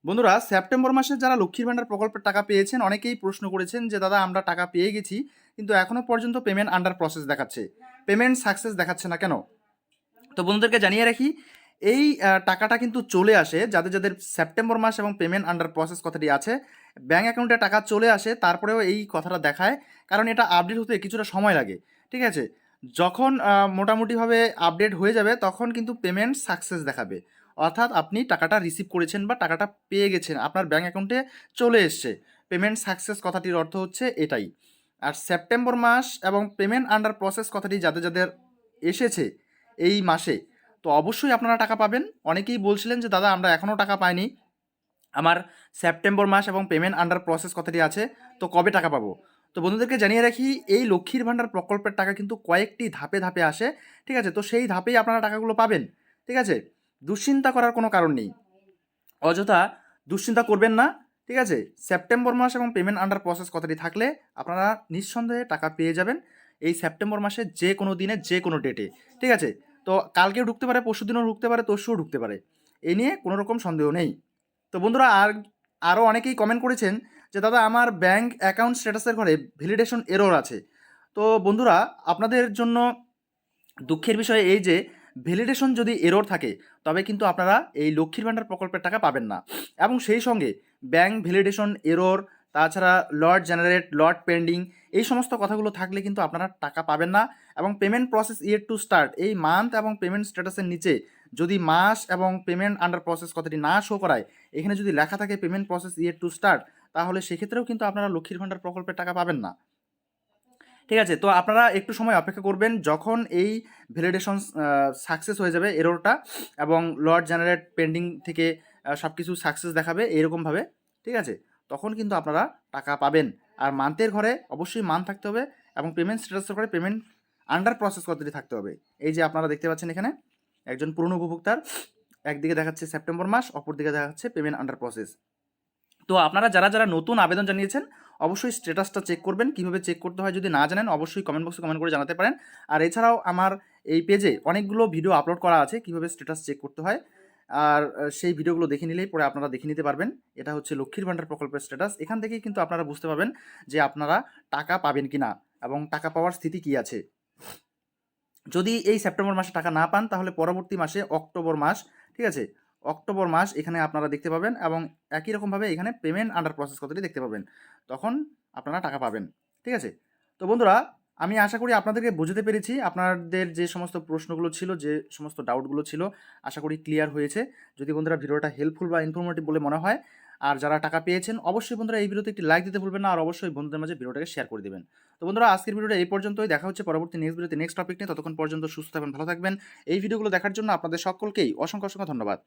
বন্ধুরা, সেপ্টেম্বর মাসে যারা লক্ষ্মীর ভাণ্ডার প্রকল্পের টাকা পেয়েছেন অনেকেই প্রশ্ন করেছেন যে দাদা আমরা টাকা পেয়ে গেছি কিন্তু এখনো পর্যন্ত পেমেন্ট আন্ডার প্রসেস দেখাচ্ছে, পেমেন্ট সাকসেস দেখাচ্ছে না কেন? তো বন্ধুদেরকে জানিয়ে রাখি, এই টাকাটা কিন্তু চলে আসে যাদের যাদের সেপ্টেম্বর মাস এবং পেমেন্ট আন্ডার প্রসেস কথাটি আছে, ব্যাঙ্ক অ্যাকাউন্টে টাকা চলে আসে, তারপরেও এই কথাটা দেখায় কারণ এটা আপডেট হতে কিছুটা সময় লাগে। ঠিক আছে, যখন মোটামুটিভাবে আপডেট হয়ে যাবে তখন কিন্তু পেমেন্ট সাকসেস দেখাবে, অর্থাৎ আপনি টাকাটা রিসিভ করেছেন বা টাকাটা পেয়ে গেছেন, আপনার ব্যাঙ্ক অ্যাকাউন্টে চলে এসছে। পেমেন্ট সাকসেস কথাটির অর্থ হচ্ছে এটাই। আর সেপ্টেম্বর মাস এবং পেমেন্ট আন্ডার প্রসেস কথাটি যাদের যাদের এসেছে এই মাসে, তো অবশ্যই আপনারা টাকা পাবেন। অনেকেই বলছিলেন যে দাদা আমরা এখনও টাকা পাইনি, আমার সেপ্টেম্বর মাস এবং পেমেন্ট আন্ডার প্রসেস কথাটি আছে, তো কবে টাকা পাবো? তো বন্ধুদেরকে জানিয়ে রাখি, এই লক্ষ্মীর ভাণ্ডার প্রকল্পের টাকা কিন্তু কয়েকটি ধাপে ধাপে আসে। ঠিক আছে, তো সেই ধাপেই আপনারা টাকাগুলো পাবেন। ঠিক আছে, দুশ্চিন্তা করার কোনো কারণ নেই, অযথা দুশ্চিন্তা করবেন না। ঠিক আছে, সেপ্টেম্বর মাস এবং পেমেন্ট আন্ডার প্রসেস কথাটি থাকলে আপনারা নিঃসন্দেহে টাকা পেয়ে যাবেন এই সেপ্টেম্বর মাসে যে কোনো দিনে যে কোনো ডেটে। ঠিক আছে, তো কালকেও ঢুকতে পারে, পরশু দিনও ঢুকতে পারে, তরশুও ঢুকতে পারে, এই নিয়ে কোনো রকম সন্দেহ নেই। তো বন্ধুরা, আরও অনেকেই কমেন্ট করেছেন যে দাদা আমার ব্যাংক অ্যাকাউন্ট স্ট্যাটাসের ঘরে ভ্যালিডেশন এরর আছে। তো বন্ধুরা, আপনাদের জন্য দুঃখের বিষয় এই যে ভ্যালিডেশন যদি এরর থাকে তবে কিন্তু আপনারা এই লক্ষ্মীর ভাণ্ডার প্রকল্পের টাকা পাবেন না। এবং সেই সঙ্গে ব্যাংক ভ্যালিডেশন এরর, তাছাড়া লট জেনারেট, লট পেন্ডিং, এই সমস্ত কথাগুলো থাকলে কিন্তু আপনারা টাকা পাবেন না। এবং payment process yet to start, এই মান্থ এবং পেমেন্ট স্ট্যাটাসের নিচে যদি মাস এবং পেমেন্ট আন্ডার প্রসেস কথাটি না শো করায়, এখানে যদি লেখা থাকে payment process yet to start, তাহলে সেক্ষেত্রেও কিন্তু আপনারা লক্ষ্মীর ভাণ্ডার প্রকল্পের টাকা পাবেন না। ঠিক আছে, তো আপনারা একটু সময় অপেক্ষা করবেন, যখন এই ভ্যালিডেশন সাকসেস হয়ে যাবে এররটা এবং লট জেনারেট পেন্ডিং থেকে সব কিছু সাকসেস দেখাবে এরকমভাবে। ঠিক আছে, তখন কিন্তু আপনারা টাকা পাবেন। আর মান্থের ঘরে অবশ্যই মান্থ থাকতে হবে এবং পেমেন্ট স্ট্যাটাসের ঘরে পেমেন্ট আন্ডার প্রসেস কতটি থাকতে হবে। এই যে আপনারা দেখতে পাচ্ছেন এখানে একজন পুরনো উপভোক্তার একদিকে দেখাচ্ছে সেপ্টেম্বর মাস, অপর দিকে দেখাচ্ছে পেমেন্ট আন্ডার প্রসেস। তো আপনারা যারা যারা নতুন আবেদন জানিয়েছেন অবশ্যই স্ট্যাটাসটা চেক করবেন। কীভাবে চেক করতে হয় যদি না জানেন অবশ্যই কমেন্ট বক্সে কমেন্ট করে জানাতে পারেন। আর এছাড়াও আমার এই পেজে অনেকগুলো ভিডিও আপলোড করা আছে কীভাবে স্ট্যাটাস চেক করতে হয়, আর সেই ভিডিওগুলো দেখে নিলেই পরে আপনারা দেখে নিতে পারবেন। এটা হচ্ছে লক্ষ্মীর ভাণ্ডার প্রকল্পের স্ট্যাটাস, এখান থেকেই কিন্তু আপনারা বুঝতে পারবেন যে আপনারা টাকা পাবেন কি না এবং টাকা পাওয়ার স্থিতি কী আছে। যদি এই সেপ্টেম্বর মাসে টাকা না পান তাহলে পরবর্তী মাসে অক্টোবর মাস, ঠিক আছে, অক্টোবর মাস এখানে আপনারা দেখতে পাবেন এবং একই রকমভাবে এখানে পেমেন্ট আন্ডার প্রসেস কতটি দেখতে পাবেন, তখন আপনারা টাকা পাবেন। ঠিক আছে, তো বন্ধুরা, আমি আশা করি আপনাদেরকে বুঝতে পেরেছি। আপনাদের যে সমস্ত প্রশ্নগুলো ছিল, যে সমস্ত ডাউটগুলো ছিল, আশা করি ক্লিয়ার হয়েছে। যদি বন্ধুরা ভিডিওটা হেল্পফুল বা ইনফরমেটিভ বলে মনে হয়, আর যারা টাকা পেয়েছেন অবশ্যই বন্ধুরা এই ভিডিওতে একটি লাইক দিতে ভুলবেন না, আর অবশ্যই বন্ধুদের মাঝে ভিডিওটাকে শেয়ার করে দেবেন। তো বন্ধুরা, আজকের ভিডিওটা এই পর্যন্তই, দেখা হচ্ছে পরবর্তী নেক্সট ভিডিওতে নেক্সট টপিক নিয়ে। ততক্ষণ পর্যন্ত সুস্থ থাকবেন, ভালো থাকবেন। এই ভিডিওগুলো দেখার জন্য আপনাদের সকলকেই অসংখ্য অসংখ্য ধন্যবাদ।